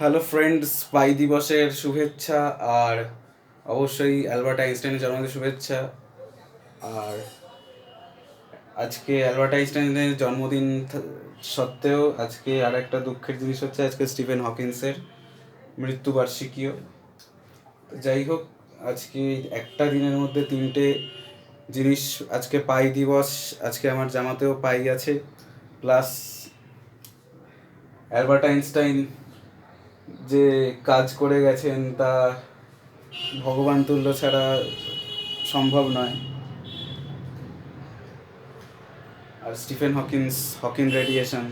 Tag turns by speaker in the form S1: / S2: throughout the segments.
S1: Hello friends, পাই দিবসের শুভেচ্ছা। আর অবশ্যই অ্যালবার্ট আইনস্টাইনের জন্মদিনের শুভেচ্ছা। আর আজকে অ্যালবার্ট আইনস্টাইনের জন্মদিন সত্ত্বেও আজকে আর একটা দুঃখের জিনিস হচ্ছে, আজকে স্টিফেন হকিন্সের মৃত্যুবার্ষিকীও। যাই হোক, আজকে একটা দিনের মধ্যে তিনটে জিনিস। আজকে পাই দিবস, আজকে আমার জামাতেও পাই আছে, প্লাস অ্যালবার্ট আইনস্টাইন যে কাজ করে গেছেন তা ভগবান তুল্য ছাড়া সম্ভব নয়। আর স্টিফেন হকিন রেডিয়েশন,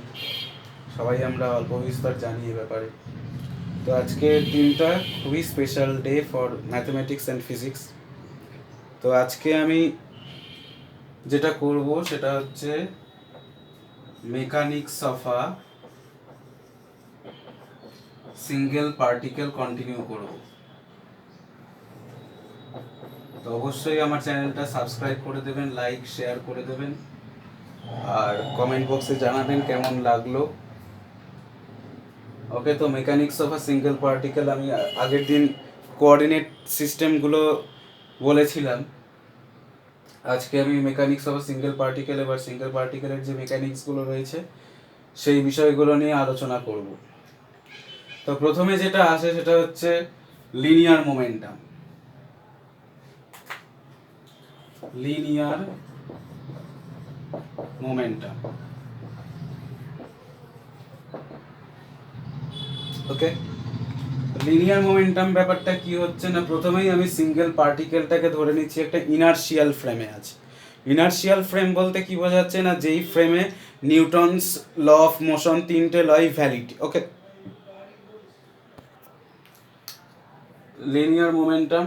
S1: সবাই আমরা অল্প বিস্তর জানি এ ব্যাপারে। তো আজকের দিনটা খুবই special day for mathematics and physics. তো আজকে আমি যেটা করব সেটা হচ্ছে mechanics of a single particle continue করব। তো অবশ্যই আমার চ্যানেলটা সাবস্ক্রাইব করে দেবেন, লাইক শেয়ার করে দেবেন, আর কমেন্ট বক্সে জানাবেন কেমন লাগলো। ওকে, তো mechanics of a single particle আমি আগের দিন কোঅর্ডিনেট সিস্টেমগুলো বলেছিলাম। আজকে আমি mechanics of a single particle, এবার সিঙ্গেল পার্টিকেলের যে মেকানিক্সগুলো রয়েছে সেই বিষয়গুলো নিয়ে আলোচনা করব। তো প্রথমে যেটা আসে সেটা হচ্ছে লিনিয়ার মোমেন্টাম। লিনিয়ার মোমেন্টাম, ওকে। লিনিয়ার মোমেন্টাম ব্যাপারটা কি হচ্ছে না, প্রথমেই আমি সিঙ্গেল পার্টিকেলটাকে ধরে নিচ্ছি একটা ইনার্শিয়াল ফ্রেমে আছে। ইনার্শিয়াল ফ্রেম বলতে কি বোঝাচ্ছে না, যেই ফ্রেমে নিউটনস ল অফ মোশন তিনটে লই ভ্যালিড। ওকে, লিনিয়ার মোমেন্টাম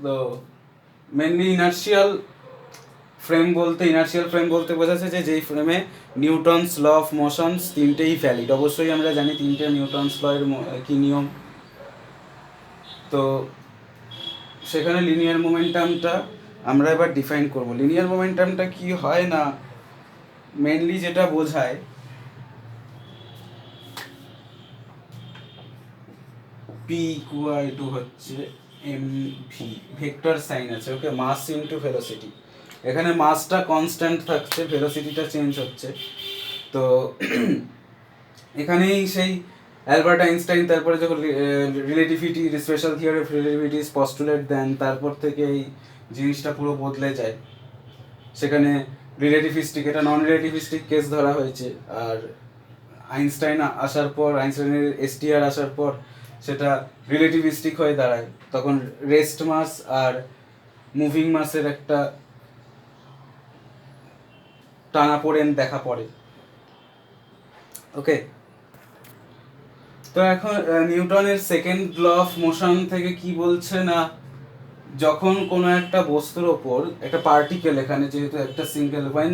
S1: তো মেনলি ইনার্শিয়াল ফ্রেম বলতে বোঝাচ্ছে যে যেই ফ্রেমে নিউটনস ল অফ মোশনস তিনটেই ভ্যালিড। অবশ্যই আমরা জানি তিনটে নিউটনস ল এর কি নিয়ম। তো সেখানে লিনিয়ার মোমেন্টামটা আমরা এবার ডিফাইন করব। লিনিয়ার মোমেন্টামটা কি হয় না, মেনলি যেটা বোঝায় পি ইকুয়াল টু হচ্ছে এম ভি, ভেক্টর সাইন আছে, ওকে, মাস ইনটু ভেলোসিটি। এখানে মাসটা কনস্ট্যান্ট থাকছে, ভেলোসিটিটা চেঞ্জ হচ্ছে। তো এখানেই সেই অ্যালবার্ট আইনস্টাইন তারপরে যখন relativity, special theory of relativity's postulate দেন, তারপর থেকে এই জিনিসটা পুরো বদলে যায়। সেখানে রিলেটিভিস্টিক, এটা নন রিলেটিভিস্টিক কেস ধরা হয়েছে। আর আইনস্টাইন আসার পর, আইনস্টাইনের এসটিআর আসার পর সেটা রিলেটিভিস্টিক হয়ে দাঁড়ায়। তখন রেস্ট মাস আর মুভিং মাসের একটা টানাপোড়েন দেখা পড়ে। ওকে, তো এখন নিউটনের সেকেন্ড ল অফ মোশন থেকে কি বলছে না, যখন কোনো একটা বস্তুর ওপর একটা পার্টিকেল, এখানে যেহেতু একটা single, when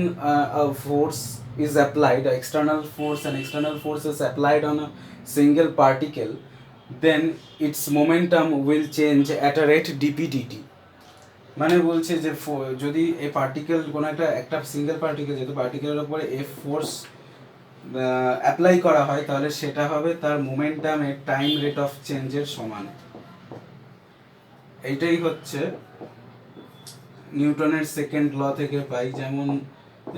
S1: a force is applied, external force and external force is applied on a single particle, then its momentum will change at a rate dp/dt। মানে বলছে যে যদি এই পার্টিকেল কোনো একটা সিঙ্গেল পার্টিকেল, যেহেতু পার্টিকেলের উপরে এফ ফোর্স অ্যাপ্লাই করা হয়, তাহলে সেটা হবে তার মোমেন্টামের টাইম রেট অফ চেঞ্জের সমান। এইটাই হচ্ছে নিউটনের সেকেন্ড ল থেকে পাই। যেমন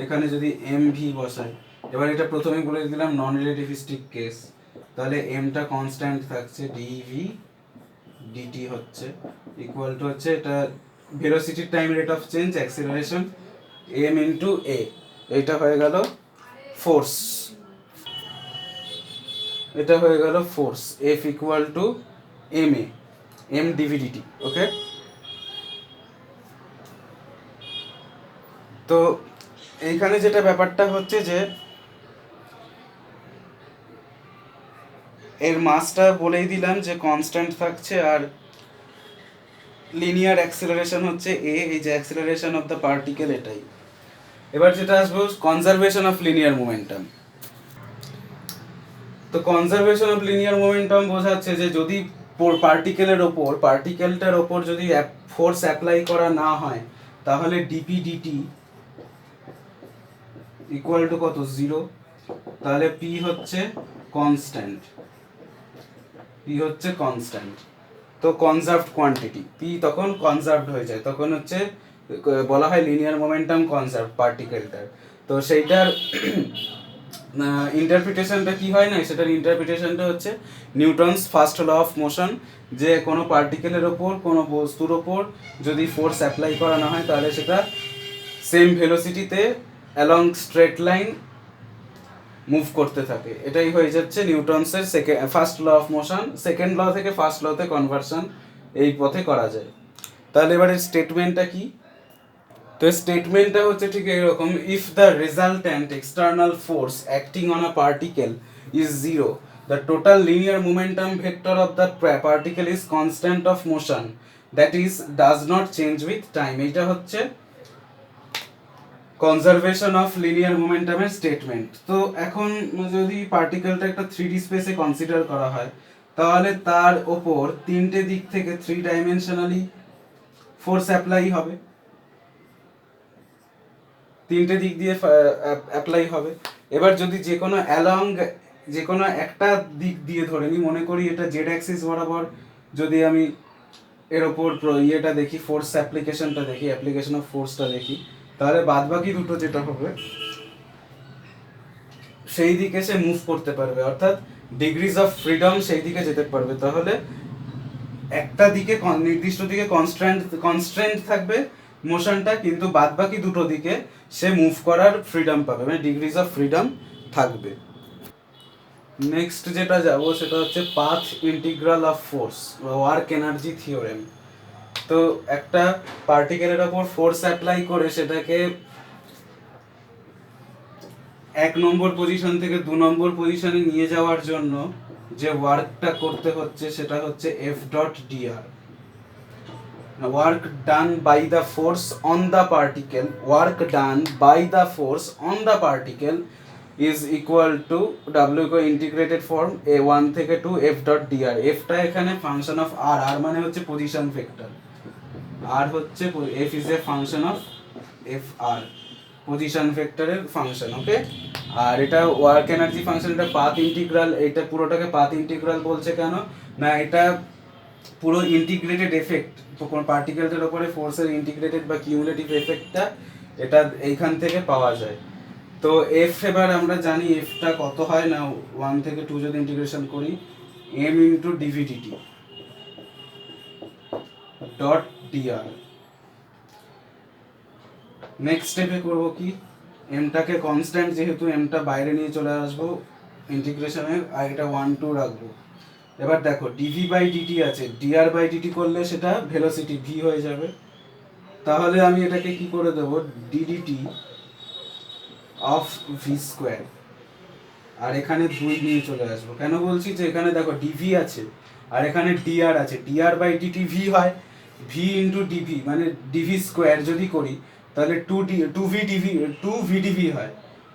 S1: এখানে যদি এম ভি বসাই, এবার এটা প্রথমে বলে দিলাম নন রিলেটিভিস্টিক কেস, তাহলে এমটা কনস্ট্যান্ট থাকছে, ডিভি ডিটি হচ্ছে ইকুয়াল টু হচ্ছে এটা ভেলোসিটির time rate of change, acceleration M into A, এইটা হয়ে গেল ফোর্স। এটা হয়ে গেল force, F equal to M A, M D V D T. Okay, তো এইখানে যেটা ব্যাপারটা হচ্ছে যে এর মাসটা বলেই দিলাম যে কনস্ট্যান্ট থাকছে, আর লিনিয়ার অ্যাক্সিলারেশন হচ্ছে এ, এই যে অ্যাক্সিলারেশন অফ দ্য পার্টিকেল এটাই। এবার যেটা আসবো কনজারভেশন অফ লিনিয়ার মোমেন্টাম। তো কনজারভেশন অফ লিনিয়ার মোমেন্টাম বোঝাচ্ছে যে যদি পার্টিকেলটার ওপর যদি ফোর্স অ্যাপ্লাই করা না হয়, তাহলে ডিপি ডিটি ইকুয়াল টু কত, 0। তাহলে পি হচ্ছে কনস্ট্যান্ট। পি হচ্ছে কনস্ট্যান্ট, তো কনজার্ভড কোয়ান্টিটি, পি তখন কনজার্ভড হয়ে যায়, তখন হচ্ছে বলা হয় লিনিয়ার মোমেন্টাম কনজার্ভ পার্টিকেলটার। তো সেইটার ইন্টারপ্রিটেশনটা কি হয় না, সেটার ইন্টারপ্রিটেশনটা হচ্ছে Newton's first law of motion, যে কোনো পার্টিকেলের ওপর কোনো বস্তুর ওপর যদি ফোর্স অ্যাপ্লাই করানো হয় তাহলে সেটা সেম ভেলোসিটিতে অ্যালং স্ট্রেট লাইন মুভ করতে থাকে। এটাই হয়ে যাচ্ছে নিউটনসের first law of motion. Second law থেকে ফার্স্ট লতে কনভার্সন এই পথে করা যায়। তাহলে এবারে স্টেটমেন্টটা কি, তো স্টেটমেন্টটা হচ্ছে ঠিক এরকম, if the resultant external force acting on a particle is zero, the total linear momentum vector of the particle is constant of motion, that is does not change with time. এইটা হচ্ছে কনজারভেশন অফ লিনিয়ার মোমেন্টামের স্টেটমেন্ট। তো এখন যদি পার্টিকেলটা একটা 3D স্পেসে consider করা হয়, তাহলে তার ওপর তিনটে দিক থেকে 3 ডাইমেনশনালি ফোর্স অ্যাপ্লাই হবে, তিনটে দিক দিয়ে অ্যাপ্লাই হবে। এবার যদি যে কোনো অ্যালং যে কোনো একটা দিক দিয়ে ধরে নিই, মনে করি এটা জেড অ্যাক্সিস বরাবর যদি আমি এর ওপর ইয়েটা দেখি, ফোর্স অ্যাপ্লিকেশনটা দেখি, অ্যাপ্লিকেশন অফ ফোর্সটা দেখি, তাহলে বাদ বাকি দুটো যেটা হবে সেই দিকে সে মুভ করতে পারবে, অর্থাৎ ডিগ্রিজ অফ ফ্রিডম সেই দিকে যেতে পারবে। তাহলে একটা দিকে নির্দিষ্ট দিকে কনস্ট্যান্ট থাকবে মোশনটা, কিন্তু বাদ বাকি দুটো দিকে সে মুভ করার ফ্রিডম পাবে, মানে ডিগ্রিজ অফ ফ্রিডম থাকবে। নেক্সট যেটা যাব সেটা হচ্ছে পাথ ইন্টিগ্রাল অফ ফোর্স বা ওয়ার্ক এনার্জি থিওরেম। তো একটা পার্টিকেলের ওপর ফোর্স অ্যাপ্লাই করে সেটাকে 1 নম্বর পজিশন থেকে 2 নম্বর পজিশনে নিয়ে যাওয়ার জন্য যে ওয়ার্কটা করতে হচ্ছে সেটা হচ্ছে F dot D R, work done by the force on the particle, work done by the force on the particle is equal to W কো ইন্টিগ্রেটেড ফর্ম a1 থেকে 2 এফ ডট ডিআর। এফটা এখানে ফাংশন অফ আর, আর মানে হচ্ছে position vector, আর হচ্ছে F is a function of F R, position ভেক্টরের ফাংশন। Okay, আর এটা ওয়ার্ক এনার্জি ফাংশন, এটা পাথ ইন্টিগ্রাল, এটা পুরোটাকে পাথ ইন্টিগ্রাল বলছে কেন না, এটা পুরো ইন্টিগ্রেটেড এফেক্ট, কোনো পার্টিকেলটার উপরে ফোর্সের ইন্টিগ্রেটেড বা কিউমুলেটিভ এফেক্টটা এটা এইখান থেকে পাওয়া যায়। তো এফ এবার আমরা জানি এফটা কত হয় না, 1 থেকে 2 যদি ইন্টিগ্রেশন করি M into D V D T dot D R. Next স্টেপে করবো কি, এমটাকে কনস্ট্যান্ট যেহেতু এমটা বাইরে নিয়ে চলে আসবো ইন্টিগ্রেশনের, আর এটা 1 2 রাখবো। এবার দেখো ডিভি বাই ডিটি আছে, ডিআর বাই ডিটি করলে সেটা ভেলোসিটি ভি হয়ে যাবে, তাহলে আমি এটাকে কি করে দেবো ডিডিটি অফ ভি স্কোয়ার, আর এখানে 2 নিয়ে চলে আসবো। কেন বলছি, যে এখানে দেখো ডিভি আছে আর এখানে ডিআর আছে, ডিআর বাই ডিটি ভি হয়, ভি ইন্টু ডিভি মানে ডিভি স্কোয়ার যদি করি তাহলে 2 ভি ডিভি হয়,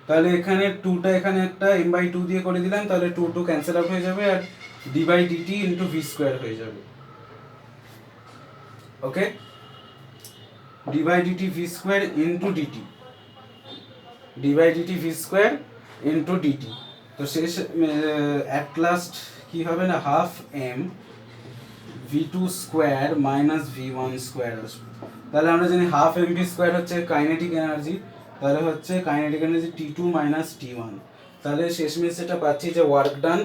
S1: তাহলে এখানে 2টা এখানে একটা এম বাই 2 দিয়ে করে দিলাম, তাহলে 2 2 ক্যান্সেল আউট হয়ে যাবে আর D by D T into V square হয়ে যাবে। Okay, D by D T V square into D T, D by D T V square into D T. তো শেষ অ্যাট লাস্ট কি হবে না, half M V two square minus V one square আসবে। তাহলে আমরা জানি হাফ এম ভি স্কোয়ার হচ্ছে কাইনেটিক এনার্জি, তাহলে হচ্ছে kinetic energy T two minus T one. তাহলে শেষমেশ যেটা পাচ্ছি যে work done,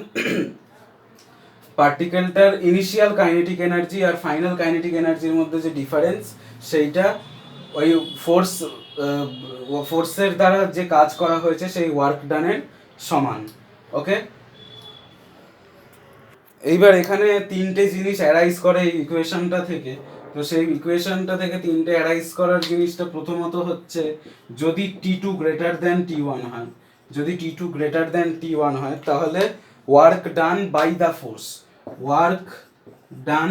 S1: পার্টিকেলটার initial kinetic energy আর ফাইনাল কাইনেটিক এনার্জির মধ্যে যে ডিফারেন্স, সেইটা ওই ফোর্সের দ্বারা যে কাজ করা হয়েছে সেই ওয়ার্ক ডানের সমান। ওকে, এইবার এখানে তিনটে জিনিস অ্যারাইজ করে এই ইকুয়েশনটা থেকে। তো সেই ইকুয়েশনটা থেকে তিনটে অ্যারাইজ করার জিনিসটা প্রথমত হচ্ছে, যদি T two greater than T one হয়, যদি T two greater than T one হয় তাহলে work done by the force, work done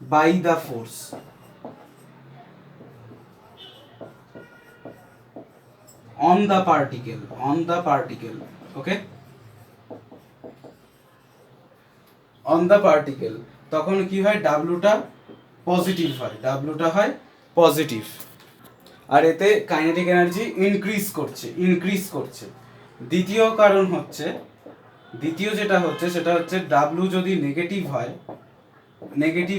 S1: by the force on the particle, okay, on the particle, তখন কি হয় ডাব্লুটা পজিটিভ হয়, ডাব্লুটা হয় পজিটিভ, আর এতে কাইনেটিক এনার্জি ইনক্রিজ করছে। দ্বিতীয় কারণ হচ্ছে দ্বিতীয় যেটা হচ্ছে সেটা হচ্ছে ডাব্লু যদি নেগেটিভ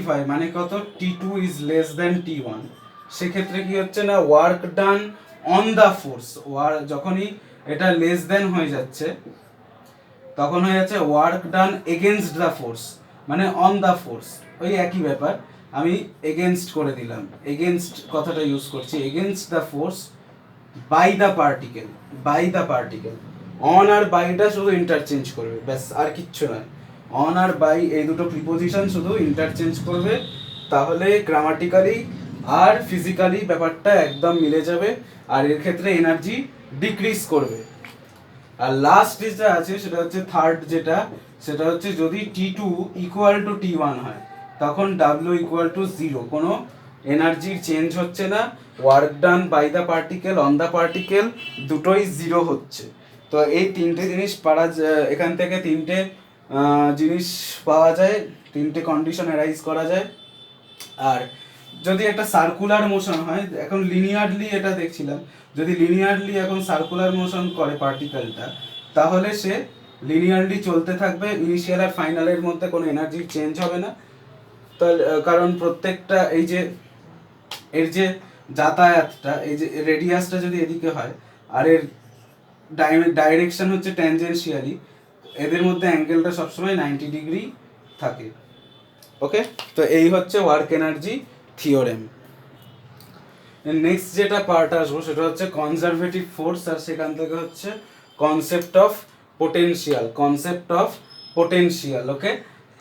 S1: হয় মানে কত, T2 is less than T1, সেক্ষেত্রে কি হচ্ছে না work done on the force, যখনই এটা লেস দেন হয়ে যাচ্ছে তখন হয়ে যাচ্ছে work done against the force, মানে অন দ্য ফোর্স ওই একই ব্যাপার, আমি এগেনস্ট করে দিলাম, এগেনস্ট কথাটা ইউজ করছি, against the force by the particle. On আর বাইটা শুধু ইন্টারচেঞ্জ করবে, ব্যাস আর কিচ্ছু নয়। অন আর বাই এই দুটো প্রিপোজিশন শুধু ইন্টারচেঞ্জ করবে, তাহলে গ্রামাটিক্যালি আর ফিজিক্যালি ব্যাপারটা একদম মিলে যাবে, আর এর ক্ষেত্রে এনার্জি ডিক্রিজ করবে। আর লাস্ট যেটা আছে সেটা হচ্ছে থার্ড যেটা, সেটা হচ্ছে যদি T2 ইকুয়াল টু T1 হয় তখন W ইকুয়াল টু 0, কোনো এনার্জির চেঞ্জ হচ্ছে না, work done by the particle on the particle দুটোই 0 হচ্ছে। তো এই তিনটে জিনিস এখান থেকে তিনটে জিনিস পাওয়া যায়, তিনটে কন্ডিশন অ্যারাইজ করা যায়। আর যদি একটা সার্কুলার মোশন হয়, এখন লিনিয়ারলি এটা দেখছিলাম, যদি লিনিয়ারলি এখন সার্কুলার মোশন করে পার্টিকেলটা, তাহলে সে লিনিয়ারলি চলতে থাকবে, ইনিশিয়াল আর ফাইনালের মধ্যে কোনো এনার্জি চেঞ্জ হবে না। তো কারণ প্রত্যেকটা এর যে যাতায়াতটা, এই যে রেডিয়াসটা যদি এদিকে হয় আর এর ডাইরেকশন হচ্ছে ট্যানজেনশিয়ালি, এদের মধ্যে অ্যাঙ্গেলটা সবসময় 90 ডিগ্রি থাকে। ওকে, তো এই হচ্ছে ওয়ার্ক এনার্জি থিওরেম। নেক্সট যেটা পার্ট আসবো সেটা হচ্ছে কনজারভেটিভ ফোর্স, আর সেখান থেকে হচ্ছে কনসেপ্ট অফ পোটেনশিয়াল। ওকে,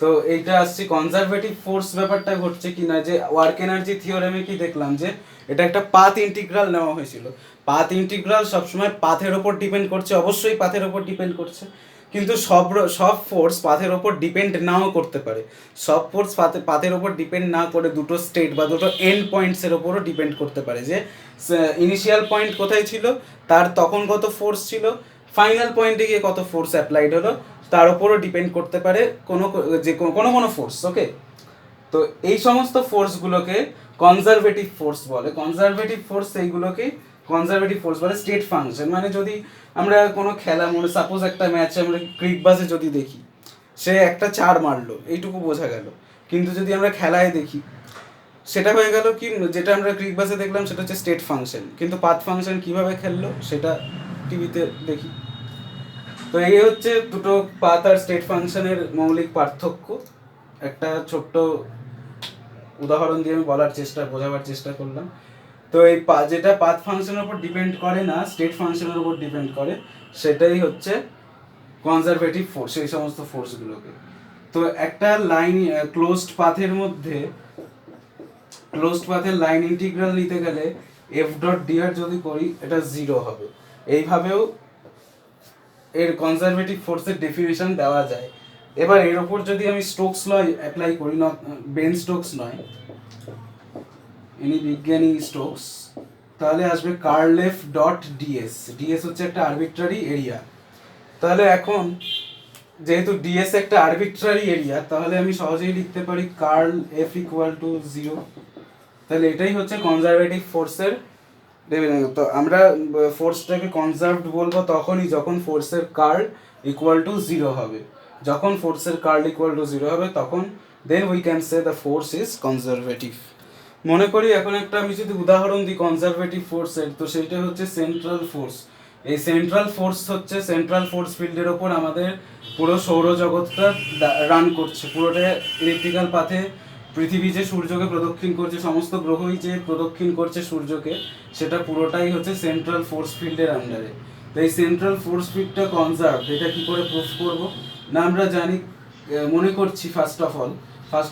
S1: তো এইটা আসছে কনজারভেটিভ ফোর্স ব্যাপারটা ঘটছে কিনা, যে ওয়ার্ক এনার্জি থিওরেমে কি দেখলাম যে এটা একটা পাথ ইন্টিগ্রাল নেওয়া হয়েছিল। পাথ ইন্টিগ্রাল সবসময় পাথের ওপর ডিপেন্ড করছে, অবশ্যই পাথের ওপর ডিপেন্ড করছে, কিন্তু সব ফোর্স পাথের ওপর ডিপেন্ড নাও করতে পারে। সব ফোর্স পাথের ওপর ডিপেন্ড না করে দুটো স্টেট বা দুটো এন্ড পয়েন্টসের ওপরও ডিপেন্ড করতে পারে, যে ইনিশিয়াল পয়েন্ট কোথায় ছিল, তার তখন কত ফোর্স ছিল, ফাইনাল পয়েন্টে গিয়ে কত ফোর্স অ্যাপ্লাইড হলো, তার উপরও ডিপেন্ড করতে পারে কোনো ফোর্স। ওকে, তো এই সমস্ত ফোর্সগুলোকে কনজারভেটিভ ফোর্স বলে। কনজারভেটিভ ফোর্স বলে স্টেট ফাংশন। মানে যদি আমরা কোনো খেলা, মানে সাপোজ একটা ম্যাচে আমরা ক্রিকবাজে যদি দেখি, সে একটা 4 মারলো, এইটুকু বোঝা গেল, কিন্তু যদি আমরা খেলায় দেখি সেটা হয়ে গেল কি, যেটা আমরা ক্রিকবাজে দেখলাম সেটা হচ্ছে স্টেট ফাংশন, কিন্তু পাথ ফাংশন কিভাবে খেললো সেটা টিভিতে দেখি। তো এই হচ্ছে দুটো পাথ আর স্টেট ফাংশনের মৌলিক পার্থক্য। একটা ছোট্ট উদাহরণ দিয়ে আমি বোঝাবার চেষ্টা করলাম। তো এই যেটা পাথ ফাংশনের উপর ডিপেন্ড করে না, স্টেট ফাংশনের উপর ডিপেন্ড করে, সেটাই হচ্ছে কনজারভেটিভ ফোর্স, এই সমস্ত ফোর্সগুলোকে। তো একটা লাইন ক্লোজড পাথের লাইন ইন্টিগ্রাল নিতে গেলে F.dr যদি করি এটা 0 হবে। এইভাবেও এর কনজারভেটিভ ফোর্সের ডেফিনেশন দেওয়া যায়। এবার এর ওপর যদি আমি স্টোকস ল অ্যাপ্লাই করি, না বেন স্টোকস নয়, বিজ্ঞানী স্টোকস, তাহলে আসবে curl F dot D S. D S হচ্ছে একটা আরবিট্রারি এরিয়া। তাহলে এখন যেহেতু ডিএস একটা আরবিট্রারি এরিয়া, তাহলে আমি সহজেই লিখতে পারি কার্ল এফ ইকুয়াল টু 0। তাহলে এটাই হচ্ছে কনজারভেটিভ ফোর্সের ডেফিনেশন। তো আমরা ফোর্সটাকে কনজার্ভড বলবো তখনই যখন ফোর্সের কার্ল ইকুয়াল টু 0 হবে। যখন ফোর্সের কার্ল ইকুয়াল টু 0 হবে তখন then we can say the force is conservative. মনে করি এখন একটা আমি যদি উদাহরণ দিই কনজারভেটিভ ফোর্সের, তো সেইটা হচ্ছে সেন্ট্রাল ফোর্স। এই সেন্ট্রাল ফোর্স ফিল্ডের ওপর আমাদের পুরো সৌরজগৎটা রান করছে, পুরোটা ইলেকট্রিক্যাল পাথে। পৃথিবী যে সূর্যকে প্রদক্ষিণ করছে, সমস্ত গ্রহই যে প্রদক্ষিণ করছে সূর্যকে, সেটা পুরোটাই হচ্ছে সেন্ট্রাল ফোর্স ফিল্ডের আন্ডারে। তো এই সেন্ট্রাল ফোর্স ফিল্ডটা কনজার্ভ, এটা কি করে প্রুফ করব না, আমরা জানি, মনে করছি ফার্স্ট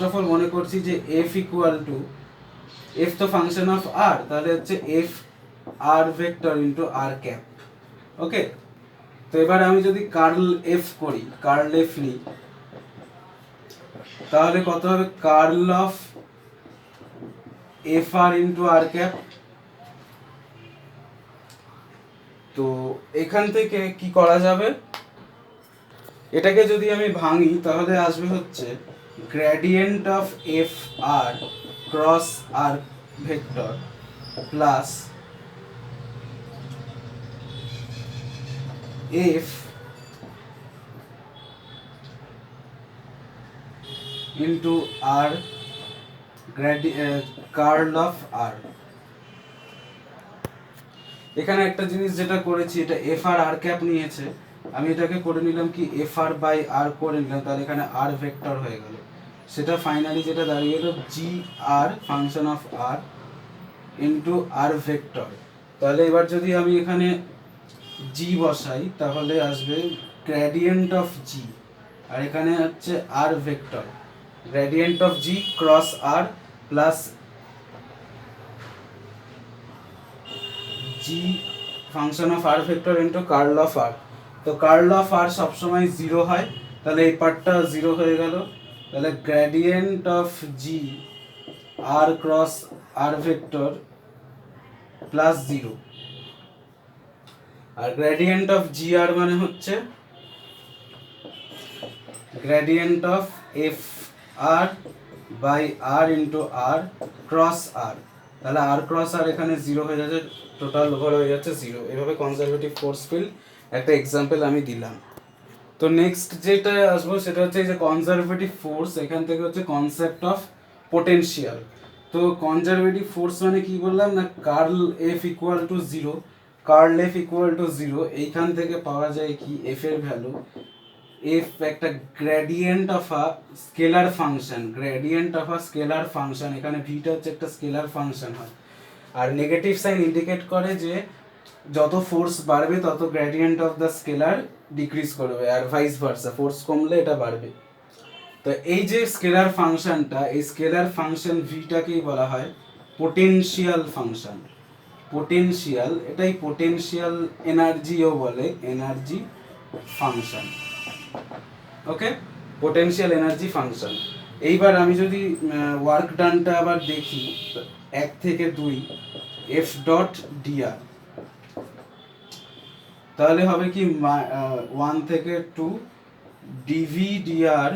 S1: অফ অল মনে করছি যে এফ ইকুয়াল টু, এফ তো ফাংশন অফ আর, তাহলে হচ্ছে F R vector into R cap. ওকে, তো এবার আমি যদি কার্ল এফ নিই, তাহলে কত হবে, curl of F R into R cap. তো এখান থেকে কি করা যাবে, এটাকে যদি আমি ভাঙি তাহলে আসবে হচ্ছে gradient of F R cross R vector plus F into R curl of R. এখানে একটা জিনিস যেটা করেছি, এটা এফ আর আর ক্যাপ নিয়েছে, আমি এটাকে করে নিলাম কি এফ আর বাই আর করে নিলাম, তাহলে এখানে আর ভেক্টর হয়ে গেল। সেটা ফাইনালি যেটা দাঁড়িয়ে গেল G R function of R into R vector. তাহলে এবার যদি আমি এখানে জি বসাই তাহলে আসবে গ্রেডিয়েন্ট অফ জি, আর এখানে হচ্ছে R vector, gradient of G cross R plus G function of R vector into curl of R. তো কার্ল অফ আর সবসময় জিরো হয়, তাহলে এই পার্টটা জিরো হয়ে গেল। তাহলে gradient of G R cross R vector plus zero, আর গ্রেডিয়েন্ট অফ জি আর মানে হচ্ছে gradient of F R by R into R cross R. তাহলে আর ক্রস আর এখানে জিরো হয়ে যাচ্ছে, টোটাল ওভার হয়ে যাচ্ছে জিরো। এভাবে কনজারভেটিভ ফোর্স ফিল্ড একটা এক্সাম্পল আমি দিলাম। তো নেক্সট যেটা আসবো সেটা হচ্ছে যে কনজারভেটিভ ফোর্স, এখান থেকে হচ্ছে কনসেপ্ট অফ পোটেনশিয়াল। তো কনজারভেটিভ ফোর্স মানে কি বললাম না, curl F equal to zero, curl F equal to zero, এইখান থেকে পাওয়া যায় কি এফ এর ভ্যালু, এফ একটা gradient of a scalar function, gradient of a scalar function, এখানে ভিটা হচ্ছে একটা স্কেলার ফাংশন হয়, আর নেগেটিভ সাইন ইন্ডিকেট করে যে যত ফোর্স বাড়বে তত gradient of the scalar decrease করবে, আর ভাইস ভার্সা, ফোর্স কমলে এটা বাড়বে। তো এই যে স্কেলার ফাংশনটা, এই স্কেলার ফাংশন ভিটাকেই বলা হয় পোটেনশিয়াল ফাংশন। পোটেনশিয়াল, এটাই পোটেনশিয়াল এনার্জিও বলে, এনার্জি ফাংশন। ওকে, পোটেনশিয়াল এনার্জি ফাংশন। এইবার আমি যদি ওয়ার্ক ডানটা আবার দেখি, 1 থেকে 2 এফ ডট ডিআর, তাহলে হবে কি 1 থেকে 2 dv dr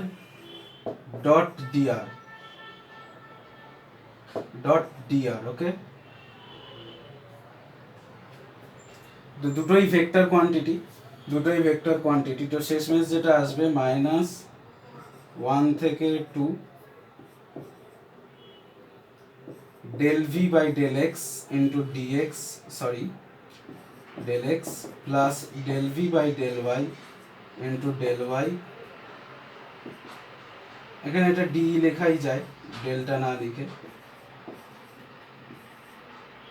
S1: dot dr dot dr. Okay, দুটোই ভেক্টর কোয়ান্টিটি, দুটোই ভেক্টর কোয়ান্টিটি। তো শেষমেশ যেটা আসবে -1 থেকে 2 del v by del x into dx, sorry del x plus del v by del y into del y, এখানে এটা d লেখাই যায় ডেল্টা না লিখে,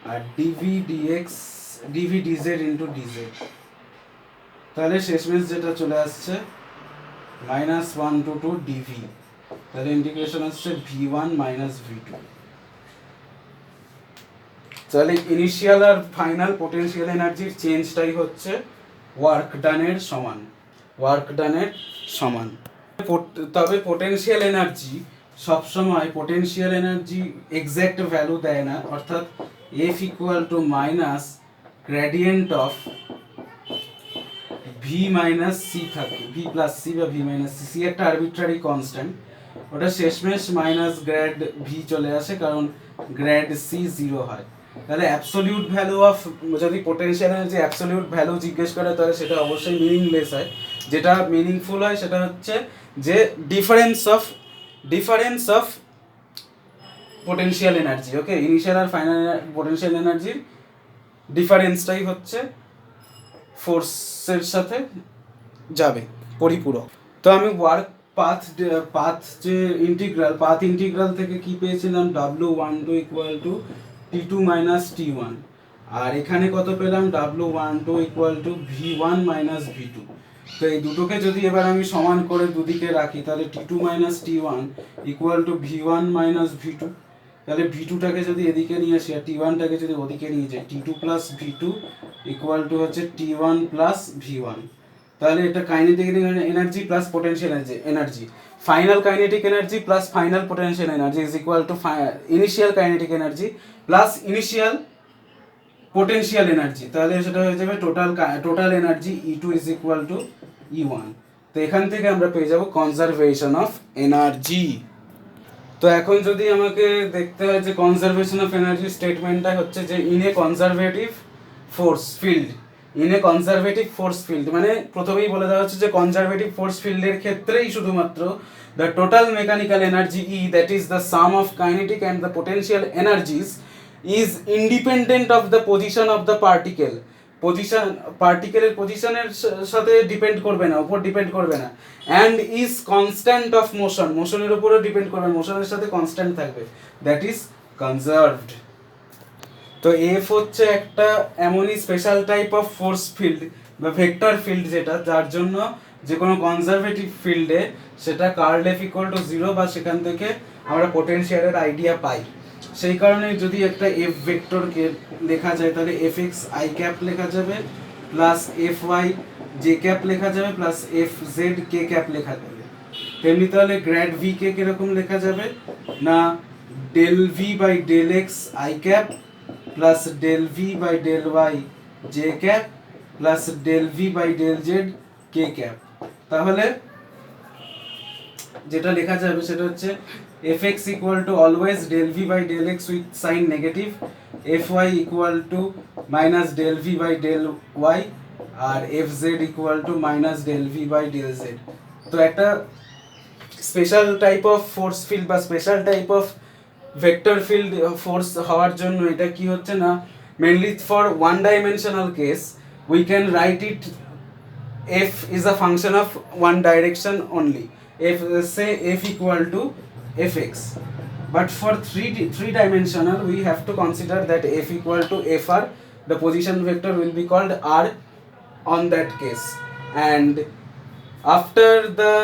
S1: আর dv dx dv dz into dz। তাহলে শেষমেশ যেটা চলে আসছে -1 to 2 dv, তাহলে ইন্টিগ্রেশন আসছে v1 minus v2। তাহলে ইনিশিয়াল আর ফাইনাল পোটেনশিয়াল এনার্জির চেঞ্জটাই হচ্ছে ওয়ার্ক ডানের সমান, ওয়ার্ক ডানের সমান। তবে পোটেনশিয়াল এনার্জি সবসময়, পোটেনশিয়াল এনার্জি এক্স্যাক্ট ভ্যালু দেয় না, অর্থাৎ F equal to minus gradient of V minus C থাকে, ভি প্লাস সি বা ভি মাইনাস সি, সি একটা আরবিট্রারি কনস্ট্যান্ট, ওটা শেষমেশ মাইনাস গ্রেড ভি চলে আসে, কারণ গ্রেড সি জিরো হয়। তাহলে অ্যাবসলিউট ভ্যালু অফ, যদি পোটেনশিয়াল এনার্জি অ্যাবসলিউট ভ্যালু জিজ্ঞেস করে তাহলে সেটা অবশ্যই মিনিংলেস হয়। যেটা মিনিংফুল হয় সেটা হচ্ছে যে difference of potential energy. Okay, initial আর ফাইনাল পোটেনশিয়াল এনার্জির ডিফারেন্সটাই হচ্ছে ফোর্সের সাথে যাবে পরিপূরক। তো আমি ওয়ার্ক পাথ যে পাথ ইন্টিগ্রাল থেকে কি পেয়েছিলাম, W12 equal to T2 minus T1, আর এখানে কত পেলাম, W12 equal to V1 minus V2। তো এই দুটোকে যদি এবার আমি সমান করে দুদিকে রাখি তাহলে T2 minus T1 equal to V1 minus V2। তাহলে V2টাকে যদি এদিকে নিয়ে আসি আর T1টাকে যদি ওদিকে নিয়ে যাই, T2 plus V2 equal to হচ্ছে T1 প্লাস V1। তাহলে এটা kinetic energy plus potential energy, final kinetic energy plus final potential energy is equal two initial kinetic energy plus initial potential energy. তাহলে সেটা হয়ে যাবে total energy E2 is equal two E1। তো এখান থেকে আমরা পেয়ে যাব কনজারভেশন অফ এনার্জি। তো এখন যদি আমাকে দেখতে হয় যে কনজারভেশন অফ এনার্জি স্টেটমেন্টটা হচ্ছে যে in a conservative force field in a conservative force field, মানে প্রথমেই বলে দেওয়া হচ্ছে যে কনজারভেটিভ ফোর্স ফিল্ডের ক্ষেত্রেই শুধুমাত্র the total mechanical energy E, that is the sum of kinetic and the potential energies, is independent of the position of the particle. Position, পার্টিকেলের পজিশনের সাথে ডিপেন্ড করবে না, উপর ডিপেন্ড করবে না, and is constant of motion, মোশনের উপরেও ডিপেন্ড করবে, মোশনের সাথে কনস্ট্যান্ট থাকবে, দ্যাট ইজ কনজার্ভড। তো এফ হচ্ছে একটা এমনই special type of force field বা ভেক্টর ফিল্ড যেটা, যার জন্য যে কোনো কনজারভেটিভ ফিল্ডে সেটা কার্ল এফ ইকুয়াল টু 0 বা সেখান থেকে আমরা পোটেনশিয়ালের আইডিয়া পাই। সেই কারণে যদি একটা এফ ভেক্টরকে লেখা যায় তাহলে এফ এক্স আই ক্যাপ লেখা যাবে plus F Y J cap লেখা যাবে plus F Z K cap লেখা যাবে। তেমনি তাহলে গ্র্যাড ভি কে কিরকম লেখা যাবে না, del V by del X I cap plus del V by del Y J cap plus del V by del Z K cap. তাহলে যেটা লেখা যাবে সেটা হচ্ছে F X equal to always del V by del X with sign negative, F Y equal to minus del V by del Y, আর F Z equal to minus del V by del Z. তো একটা special type of force field বা special type of vector field force হওয়ার জন্য এটা কি হচ্ছে না, mainly for one dimensional case we can write it f is a function of one direction only, f say f equal to fx, but for three dimensional we have to consider that f equal to fr, the position vector will be called r on that case. And after the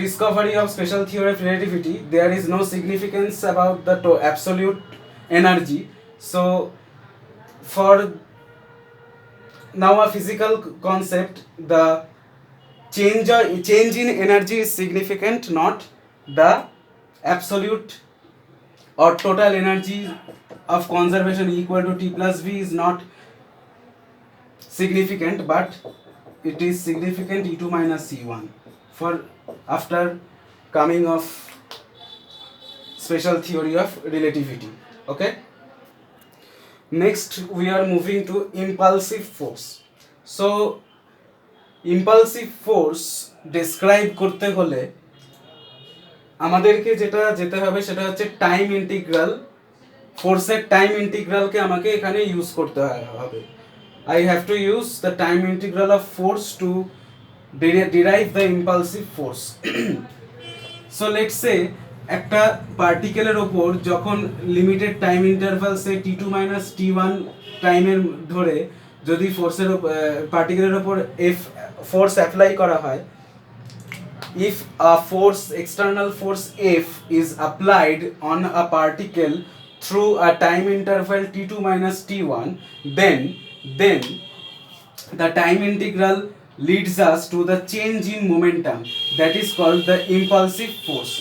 S1: discovery of special theory of relativity, there is no significance about the absolute energy. So for now a physical concept, the change in energy is significant, not the absolute or total energy of conservation equal to t plus v is not significant, but it is significant e2 minus c1 for after coming of special theory of relativity. Okay, next we are moving to impulsive force. So impulsive force describe করতে হলে আমাদেরকে যেটা যেতে হবে সেটা হচ্ছে time integral, ফোর্সের time ইন্টিগ্রালকে আমাকে এখানে ইউজ করতে হবে। I have to use the time integral of force to derive the impulsive force. So let's say একটা পার্টিকেলের ওপর যখন লিমিটেড টাইম ইন্টারভাল সে টি টু মাইনাস টি ওয়ান টাইমের ধরে যদি ফোর্সের পার্টিকেলের ওপর এফ ফোর্স অ্যাপ্লাই করা হয়, if a force, external force F is applied on a particle through a time interval t2 minus t1, then the time integral leads us to the change in momentum, that is called the impulsive force.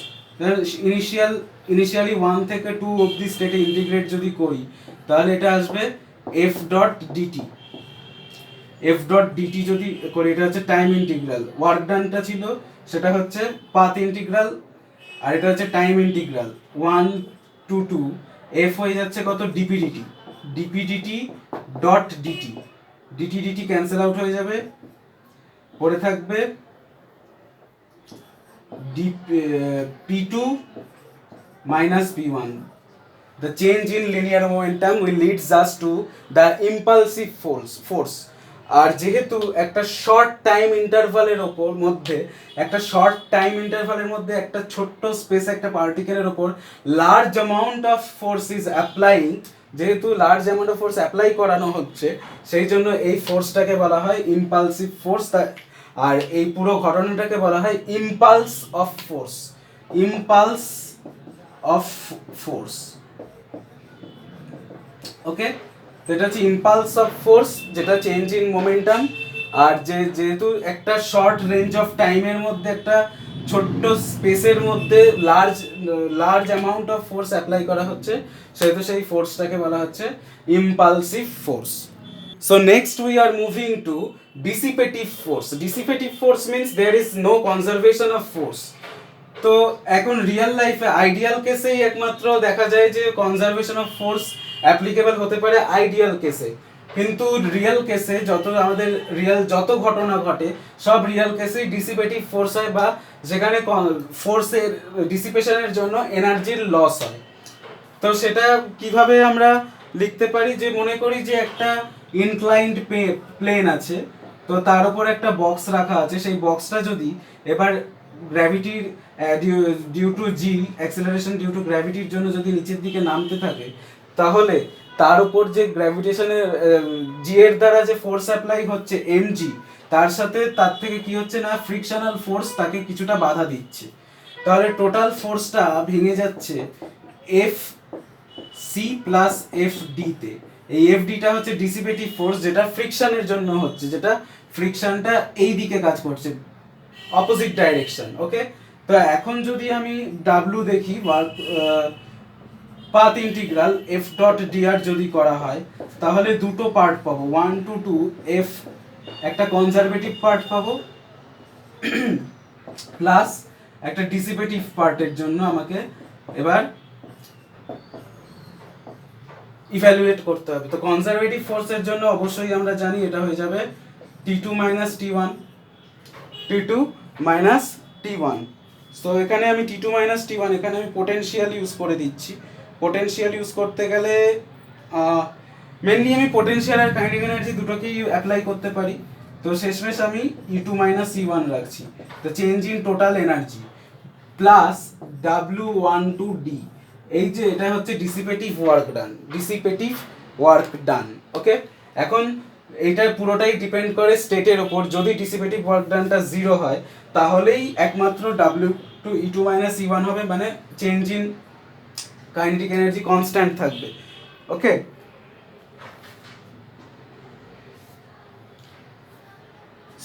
S1: Initially 1 থেকে 2 অবধি স্টেটে integrate যদি করি তাহলে এটা আসবে f dot D T, f dot D T যদি করি এটা হচ্ছে টাইম ইন্টিগ্রাল, ওয়ার্ক ডানটা ছিল সেটা হচ্ছে পাথ ইন্টিগ্রাল, আর এটা হচ্ছে টাইম ইন্টিগ্রাল 1 to 2, f হয়ে যাচ্ছে কত D P D T, D P D T dot D T, D T D T cancel out হয়ে যাবে, পড়ে থাকবে p2 minus p1. The change in linear momentum will leads us to the impulsive force. আর যেহেতু একটা শর্ট টাইম ইন্টারভালের ওপর মধ্যে একটা শর্ট টাইম ইন্টারভালের মধ্যে একটা ছোট্ট স্পেস একটা পার্টিকেলের ওপর large amount of force is applying, যেহেতু large amount of force apply করানো হচ্ছে সেই জন্য এই ফোর্সটাকে বলা হয় ইম্পালসিভ ফোর্স, আর এই পুরো ঘটনাটাকে বলা হয় impulse of force, impulse of force. Okay, তো এটা হচ্ছে ইম্পালস অফ ফোর্স যেটা চেঞ্জ ইন মোমেন্টাম, আর যেহেতু একটা শর্ট রেঞ্জ অফ টাইমের মধ্যে একটা ছোট্ট স্পেসের মধ্যে large amount of force apply করা হচ্ছে সেহেতু সেই ফোর্সটাকে বলা হচ্ছে impulsive force. So next we are moving to dissipative force. Dissipative force means there is no conservation of force. তো এখন রিয়েল লাইফে আইডিয়াল কেসেই একমাত্র দেখা যায় যে কনজারভেশন অফ ফোর্স অ্যাপ্লিকেবল হতে পারে আইডিয়াল কেসে, কিন্তু রিয়েল কেসে যত ঘটনা ঘটে সব রিয়েল কেসেই ডিসিপেটিভ ফোর্স হয়, বা যেখানে ফোর্সের ডিসিপেশনের জন্য এনার্জির লস হয়। তো সেটা কিভাবে আমরা লিখতে পারি, যে মনে করি যে একটা ইনক্লাইন্ড প্লেন আছে, তো তার উপর একটা বক্স রাখা আছে, সেই বক্সটা যদি এবার গ্র্যাভিটির due to G acceleration due to গ্র্যাভিটির জন্য যদি নিচের দিকে নামতে থাকে, তাহলে তার উপর যে গ্র্যাভিটেশনের জি এর দ্বারা যে ফোর্স অ্যাপ্লাই হচ্ছে এম জি, তার সাথে তার থেকে কি হচ্ছে না ফ্রিকশনাল ফোর্স তাকে কিছুটা বাধা দিচ্ছে। তাহলে টোটাল ফোর্সটা ভেঙে যাচ্ছে এফ সি প্লাস এফ ডিতে। এই এফ ডিটা হচ্ছে ডিসিপেটিভ ফোর্স, যেটা ফ্রিকশনের জন্য হচ্ছে, যেটা ফ্রিকশনটা এই দিকে কাজ করছে, অপোজিট ডাইরেকশন। ওকে, তো এখন যদি আমি ডাব্লু দেখি, path integral F dot D R যদি করা হয়, তাহলে দুটো পার্ট পাবো, 1 to 2 এফ একটা কনজারভেটিভ পার্ট পাবো, প্লাস একটা ডিসিপেটিভ পার্টের জন্য আমাকে এবার ইভ্যালুয়েট করতে হবে। তো কনজারভেটিভ ফোর্সের জন্য অবশ্যই আমরা জানি এটা হয়ে যাবে T2 minus T1, T2 minus T1। So এখানে আমি T2 minus T1 এখানে আমি পোটেনশিয়াল ইউজ করে দিচ্ছি। পোটেনশিয়াল ইউজ করতে গেলে মেনলি আমি পোটেনশিয়াল আর কাইনেটিক এনার্জি দুটোকেই অ্যাপ্লাই করতে পারি। তো শেষমেশ আমি E2 minus E1 রাখছি। তো change in total energy plus W12D, এই যে এটা হচ্ছে ডিসিপেটিভ ওয়ার্ক ডান। ওকে, এখন এইটা পুরোটাই ডিপেন্ড করে স্টেটের ওপর। যদি ডিসিপেটিভ ওয়ার্ক ডানটা 0 হয়, তাহলেই একমাত্র W2 minus E1 হবে, মানে change in kinetic energy constant থাকবে। ওকে,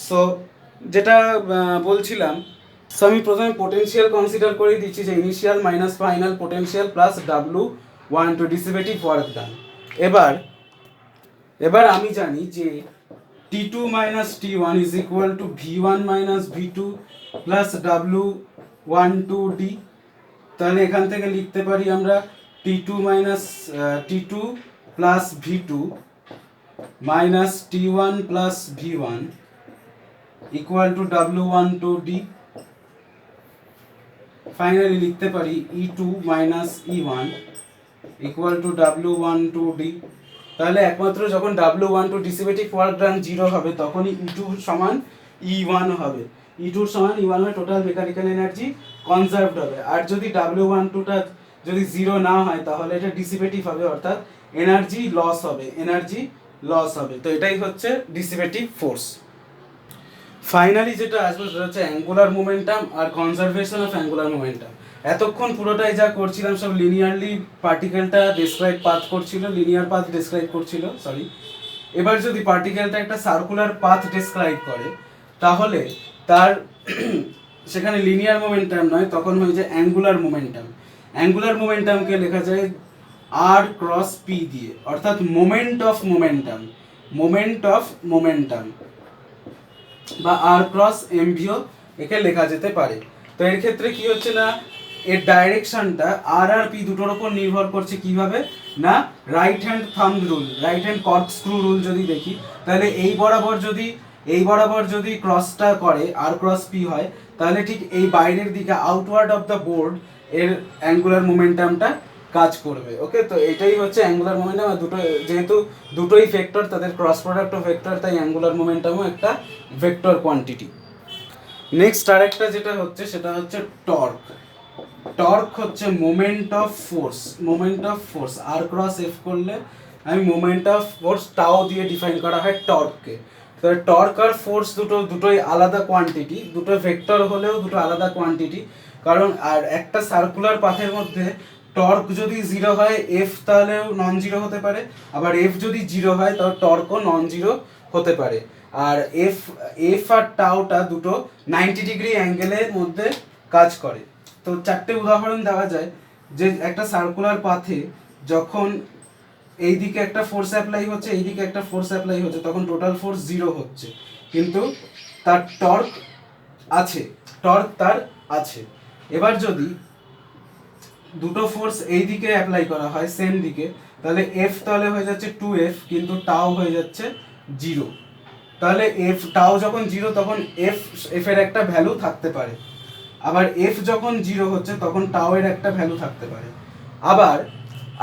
S1: সো যেটা বলছিলাম, সো আমি প্রথমে পোটেনশিয়াল কনসিডার করে দিচ্ছি, যে initial minus final potential plus W12 ডিসিপেটিভ work done. এবার আমি জানি যে T2 minus T1 is equal to V1 minus V2 plus W12D। তাহলে এখান থেকে লিখতে পারি আমরা T2 plus V2 minus T1 plus V1 equal to W12D। Finally লিখতে পারি E2 minus E1 equal to W12D। তাহলে একমাত্র যখন W12 ডিসিপেটিভ ওয়ার্ক ডান 0 হবে, তখনই E2 সমান E1 হবে। E2 সমান E1 হয়ে টোটাল মেকানিক্যাল এনার্জি কনজার্ভড হবে। আর যদি W12টা যদি 0 না হয়, তাহলে এটা ডিসিপেটিভ হবে, অর্থাৎ এনার্জি লস হবে। তো এটাই হচ্ছে ডিসিপেটিভ ফোর্স। ফাইনালি যেটা আসবে সেটা হচ্ছে অ্যাঙ্গুলার মোমেন্টাম আর কনজারভেশন অফ অ্যাঙ্গুলার মোমেন্টাম। এতক্ষণ পুরোটাই যা করছিলাম সব লিনিয়ারলি পার্টিকেলটা লিনিয়ার পাথ ডেসক্রাইব করছিল, সরি। এবার যদি পার্টিকেলটা একটা সার্কুলার পাথ ডেসক্রাইব করে, তাহলে তার সেখানে লিনিয়ার মোমেন্টাম নয়, তখন হয়ে যায় অ্যাঙ্গুলার মোমেন্টাম। অ্যাঙ্গুলার মোমেন্টামকে লেখা যায় আর ক্রস পি দিয়ে, অর্থাৎ মোমেন্ট অফ মোমেন্টাম বা আর ক্রস এমভিও একে লেখা যেতে পারে। তো এর ক্ষেত্রে কি হচ্ছে না, এর ডাইরেকশনটা আর পি দুটোর উপর নির্ভর করছে। কিভাবে না, রাইট হ্যান্ড কর্কস্ক্রু রুল যদি দেখি, তাহলে এই বরাবর যদি ক্রসটা করে আর ক্রস পি হয়, তাহলে ঠিক এই বাইরের দিকে আউটওয়ার্ড অফ দ্য বোর্ড এর অ্যাঙ্গুলার মোমেন্টামটা কাজ করবে। ওকে, তো এটাই হচ্ছে অ্যাঙ্গুলার মোমেন্টাম। আর যেহেতু দুটোই ভেক্টর, তাদের ক্রস প্রোডাক্ট অফ ভেক্টর, তাই অ্যাঙ্গুলার মোমেন্টামও একটা ভেক্টর কোয়ান্টিটি। নেক্সট আরেকটা যেটা হচ্ছে সেটা হচ্ছে টর্ক হচ্ছে moment of force. R cross F করলে আমি মোমেন্ট অফ ফোর্স টাও দিয়ে ডিফাইন করা হয় টর্ককে। তো টর্ক আর ফোর্স দুটোই আলাদা কোয়ান্টিটি, দুটো ভেক্টর হলেও দুটো আলাদা কোয়ান্টিটি। কারণ আর একটা সার্কুলার পাথের মধ্যে টর্ক যদি 0 হয়, এফ তাহলেও নন জিরো হতে পারে, আবার এফ যদি 0 হয় তাহলে টর্কও নন জিরো হতে পারে। আর এফ আর টাওটা দুটো 90 ডিগ্রি অ্যাঙ্গেলের মধ্যে কাজ করে। তো 4টে উদাহরণ দেওয়া যায়, যে একটা সার্কুলার পাথে যখন এইদিকে একটা ফোর্স অ্যাপ্লাই হচ্ছে, এইদিকে একটা ফোর্স অ্যাপ্লাই হচ্ছে, তখন টোটাল ফোর্স 0 হচ্ছে, কিন্তু তার টর্ক তার আছে। এবার যদি দুটো ফোর্স এই দিকে অ্যাপ্লাই করা হয় সেম দিকে, তাহলে এফ তাহলে হয়ে যাচ্ছে 2f, কিন্তু টাও হয়ে যাচ্ছে 0। তাহলে এফ টাও যখন 0 তখন এফ এর একটা ভ্যালু থাকতে পারে, আবার এফ যখন 0 হচ্ছে তখন টাও এর একটা ভ্যালু থাকতে পারে। আবার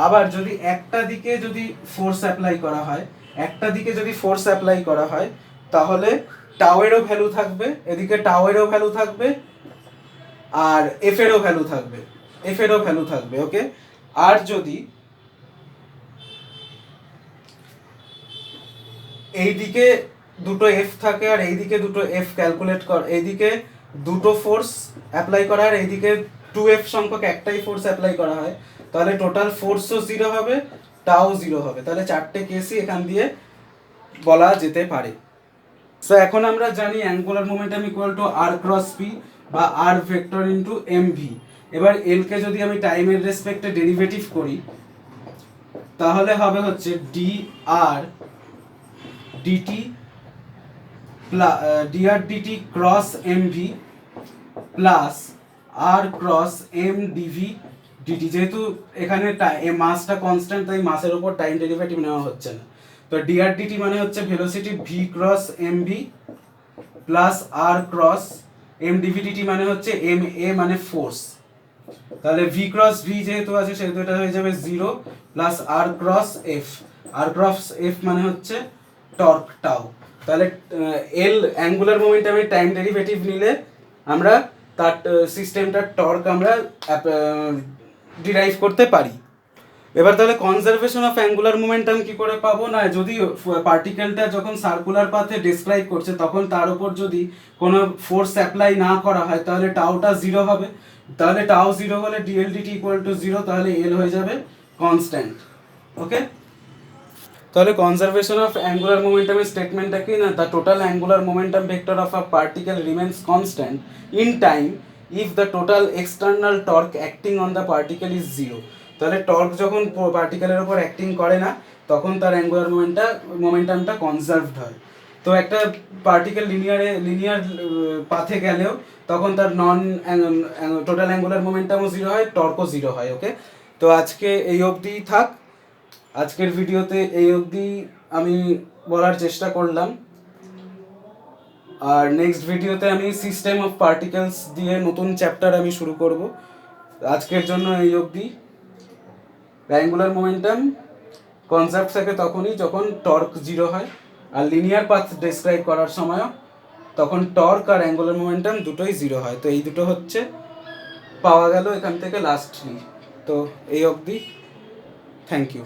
S1: আবার যদি একটা দিকে যদি ফোর্স অ্যাপ্লাই করা হয়, একটা দিকে যদি ফোর্স অ্যাপ্লাই করা হয়, তাহলে টাও এরও ভ্যালু থাকবে, এদিকে টাও এরও ভ্যালু থাকবে, আর এফ এরও ভ্যালু থাকবে, এফ এরও ভ্যালু থাকবে। ওকে, আর যদি এইদিকে দুটো এফ থাকে আর এইদিকে দুটো এফ ক্যালকুলেট কর, এইদিকে দুটো ফোর্স অ্যাপ্লাই করা আর এইদিকে 2f সংখ্যক একটাই ফোর্স অ্যাপ্লাই করা হয়, তাহলে টোটাল ফোর্সও 0 হবে, টাও 0 হবে। তাহলে চারটে কেসই এখান দিয়ে বলা যেতে পারে। সো এখন আমরা জানি angular momentum equal to R cross P বা R vector into M V. এবার এলকে যদি আমি টাইমের রেসপেক্টে ডেরিভেটিভ করি, তাহলে হবে হচ্ছে d r dt dr dt cross mv plus r cross m dv dt। যেহেতু এখানে মাসটা কনস্ট্যান্ট, তাই মাসের উপর টাইম ডেরিভেটিভ নেওয়া হচ্ছে না। তো dr dt মানে হচ্ছে velocity v cross mv plus r cross m dv dt মানে হচ্ছে ma মানে ফোর্স। তাহলে v ক্রস v যেহেতু আছে সেহেতু এটা হয়ে যাবে 0 plus r cross f, r cross f মানে হচ্ছে টর্ক টাউ। তাহলে এল অ্যাঙ্গুলার মোমেন্টামের টাইম ডেরিভেটিভ নিলে আমরা তার সিস্টেমটার টর্ক আমরা ডিরাইভ করতে পারি। এবার তাহলে কনজারভেশন অফ অ্যাঙ্গুলার মোমেন্টাম কি করে পাবো? না, যদি পার্টিকেলটা যখন সার্কুলার পাথে ডেসক্রাইব করছে তখন তার উপর যদি কোনো ফোর্স অ্যাপ্লাই না করা হয় তাহলে টাউটা 0 হবে। তাহলে টাউ 0 হলে ডিএল ডিটি ইকুয়াল টু 0, তাহলে এল হয়ে যাবে কনস্ট্যান্ট। ওকে, তাহলে কনজারভেশন অফ অ্যাঙ্গুলার মোমেন্টামের স্টেটমেন্টটা কি? না, the total angular momentum vector of a particle remains constant in time if the total external torque acting on the particle is 0। তাহলে torque যখন পার্টিকেলের উপর acting করে না তখন তার অ্যাঙ্গুলার মোমেন্টামটা কনজার্ভড হয়। তো একটা পার্টিকেল লিনিয়ার পাথে গেলেও তখন তার টোটাল অ্যাঙ্গুলার মোমেন্টামও 0 হয়, টর্কও 0 হয়। ওকে, তো আজকে এই অবধিই থাক। আজকের ভিডিওতে এই অবধি আমি বলার চেষ্টা করলাম, আর নেক্সট ভিডিওতে আমি সিস্টেম অফ পার্টিকেলস দিয়ে নতুন চ্যাপ্টার আমি শুরু করব। আজকের জন্য এই অবধি। অ্যাঙ্গুলার মোমেন্টাম কনজার্ভ থাকে তখনই যখন টর্ক 0 হয়, আর লিনিয়ার পাথ ডেসক্রাইব করার সময়ও তখন টর্ক আর অ্যাঙ্গুলার মোমেন্টাম দুটোই 0 হয়। তো এই দুটো হচ্ছে পাওয়া গেল এখান থেকে লাস্টলি। তো এই অবধি, থ্যাংক ইউ।